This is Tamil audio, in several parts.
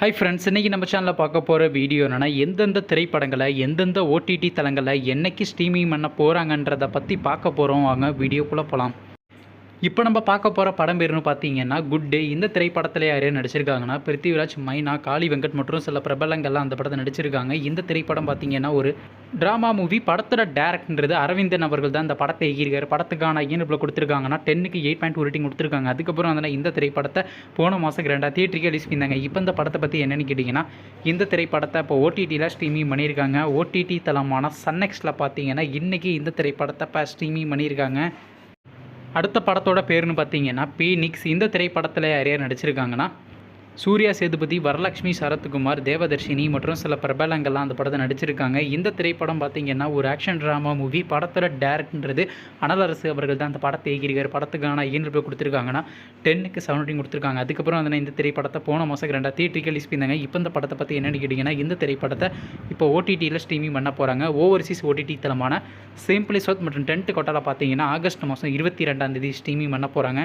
ஹை ஃப்ரெண்ட்ஸ், இன்றைக்கி நம்ம சேனலில் பார்க்க போகிற வீடியோ என்னென்னா, எந்தெந்த திரைப்படங்களை எந்தெந்த ஓடிடி தளங்களில் என்னைக்கு ஸ்ட்ரீமிங் பண்ண போகிறாங்கன்றதை பற்றி பார்க்க போகிறோம். வாங்க வீடியோக்குள்ளே போகலாம். இப்போ நம்ம பார்க்க போகிற படம் பேருன்னு பார்த்தீங்கன்னா குட் டே. இந்த திரைப்படத்தில் யார் நடிச்சிருக்காங்கன்னா பிருத்திவிராஜ், மைனா, காளி வெங்கட் மற்றும் சில பிரபலங்கள்லாம் அந்த படத்தை நடிச்சிருக்காங்க. இந்த திரைப்படம் பார்த்தீங்கன்னா ஒரு ட்ராமா மூவி. படத்தோட டேரக்டர்ன்றது அரவிந்தன் அவர்கள் தான் இந்த படத்தை இயக்கியிருக்காரு. படத்துக்கான ஐஎன்எஃப்ல கொடுத்துருக்காங்கன்னா 10க்கு 8.2 ரேட்டிங் கொடுத்துருக்காங்க. அதுக்கப்புறம் அதனால் இந்த திரைப்படத்தை போன மாதம் கிராண்டாக தியேட்டருக்கு ரிலீஸ் பண்ணியிருந்தாங்க. இப்போ இந்த படத்தை பற்றி என்னென்னு கேட்டிங்கன்னா, இந்த திரைப்படத்தை இப்போ ஓடிடியில் ஸ்ட்ரீமிங் பண்ணியிருக்காங்க. ஓடிடி தளமான சன்னெக்ஸில் பார்த்தீங்கன்னா இன்றைக்கி இந்த திரைப்படத்தை இப்போ ஸ்ட்ரீமிங் பண்ணியிருக்காங்க. அடுத்த படத்தோட பேருன்னு பார்த்தீங்கன்னா பீனிக்ஸ். இந்த திரைப்படத்தில் யார் யார் நடிச்சிருக்காங்கன்னா சூர்யா சேதுபதி, வரலட்சுமி, சரத்குமார், தேவதர்ஷினி மற்றும் சில பிரபலங்கள்லாம் அந்த படத்தை நடிச்சிருக்காங்க. இந்த திரைப்படம் பார்த்தீங்கன்னா ஒரு ஆக்ஷன் ட்ராமா மூவி. படத்தோட டேரக்டர்ன்றது அனலரசு அவர்கள் தான் அந்த படத்தை இயக்கியிருக்காரு. படத்துக்கான ஐஎன்எஃப் கொடுத்துருக்காங்கன்னா 10க்கு 7 ரேட்டிங் கொடுத்துருக்காங்க. அதுக்கப்புறம் அந்த இந்த திரைப்படத்தை போன மாதம் 2 தியேட்டருக்கு ரிலீஸ் பண்ணியிருந்தாங்க. இப்போ இந்த படத்தை பற்றி என்னென்னு கேட்டிங்கன்னா, இந்த திரைப்படத்தை இப்போ ஓடிடியில் ஸ்ட்ரீமிங் பண்ண போகிறாங்க. ஓவர்சீஸ் ஓடிடி தளமான சிம்பிளி சவுத் மற்றும் டென்ட் கொட்டாவில் பார்த்தீங்கன்னா ஆகஸ்ட் மாதம் 22 ஸ்ட்ரீமிங் பண்ண போகிறாங்க.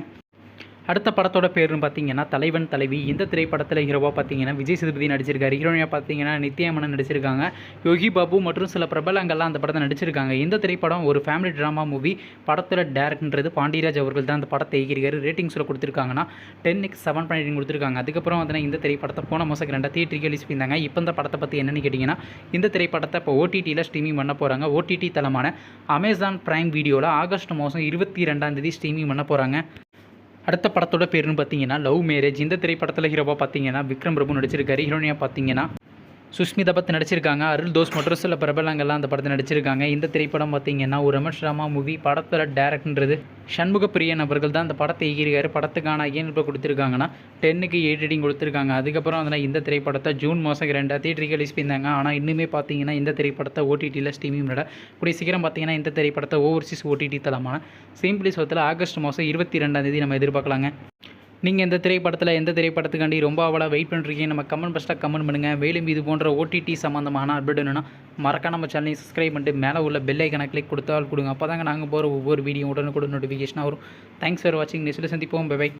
அடுத்த படத்தோட பேருன்னு பார்த்தீங்கன்னா தலைவன் தலைவி. இந்த திரைப்படத்தில் ஹீரோவாக பார்த்தீங்கன்னா விஜய் சேதுபதி நடிச்சிருக்காரு. ஹீரோயினாக பார்த்தீங்கன்னா நித்யா மேனன் நடிச்சிருக்காங்க. யோகி பாபு மற்றும் சில பிரபலங்கள்லாம் அந்த படத்தை நடிச்சிருக்காங்க. இந்த திரைப்படம் ஒரு ஃபேமிலி ட்ராமா மூவி. படத்தோட டேரக்டர்ன்றது பாண்டியராஜ் அவர்கள் தான் அந்த படத்தை இயக்கியிருக்காரு. ரேட்டிங்ஸில் கொடுத்துருக்காங்கன்னா 10க்கு 7.8 கொடுத்துருக்காங்க. அதுக்கப்புறம் வந்து இந்த திரைப்படத்தை போன மாதம் 2 தியேட்டருக்கு ரிலீஸ் பண்ணியிருந்தாங்க. இப்போ இந்த படத்தை பற்றி என்னென்னு கேட்டிங்கன்னா, இந்த திரைப்படத்தை இப்போ ஓடிடியில் ஸ்ட்ரீமிங் பண்ண போகிறாங்க. ஓடிடி தளமான அமேசான் பிரைம் வீடியோவில் ஆகஸ்ட் மாதம் 22 ஸ்ட்ரீமிங் பண்ண போகிறாங்க. அடுத்த படத்தோட பேருன்னு பார்த்தீங்கன்னா லவ் மேரேஜ். இந்த திரைப்படத்தில் ஹீரோவாக பார்த்தீங்கன்னா விக்ரம் பிரபு நடிச்சிருக்காரு. ஹீரோனியாக பார்த்தீங்கன்னா சுஷ்மிதா பத் நடிச்சிருக்காங்க. அருள் தோஸ் மற்றும் சில பிரபலங்கள்லாம் அந்த படத்தை நடிச்சிருக்காங்க. இந்த திரைப்படம் பார்த்தீங்கன்னா ஒரு ரமேஷ் ராமா மூவி. படத்தோட டேரக்டர்ன்றது சண்முக பிரியன் அவர்கள் தான் அந்த படத்தை இயக்கியிருக்காரு. படத்துக்கான ஐஎன்எஃப் கொடுத்துருக்காங்கன்னா 10க்கு 8 ரேட்டிங் கொடுத்துருக்காங்க. அதுக்கப்புறம் அதனால் இந்த திரைப்படத்தை ஜூன் மாதம் 2 தியேட்டருக்கு ரிலீஸ் பண்ணியிருந்தாங்க. ஆனால் இன்னுமே பார்த்தீங்கன்னா இந்த திரைப்படத்தை ஓடிடியில் ஸ்ட்ரீமிங் பண்ண கூடிய சீக்கிரம் பார்த்தீங்கன்னா இந்த திரைப்படத்தை ஓவர்சீஸ் ஓடிடி தளமான சிம்பிளி சவுத்தில் ஆகஸ்ட் மாதம் 22 நம்ம எதிர்பார்க்கலாங்க. நீங்கள் இந்த திரைப்படத்தில் எந்த திரைப்படத்துக்காண்டி ரொம்ப அவளாக வெயிட் பண்ணுறீங்க? நம்ம கமெண்ட் பாக்ஸில் கமெண்ட் பண்ணுங்கள். மேலும் இது போன்ற ஓடிடி சம்மந்தமான அப்டேட் வேணும்னா மறக்காம நம்ம சேனலையும் சப்ஸ்கிரைப் பண்ணிட்டு மேலே உள்ள பெல் ஐக்கனை கிளிக் கொடுத்தால் கொடுங்க. அப்போ தாங்க நாங்கள் போகிற ஒவ்வொரு வீடியோ உடனுக்குடன் நோட்டிஃபிகேஷனாக வரும். தேங்க்ஸ் ஃபார் வாட்சிங். நெக்ஸ்ட்டில் சந்திப்போம். Bye by.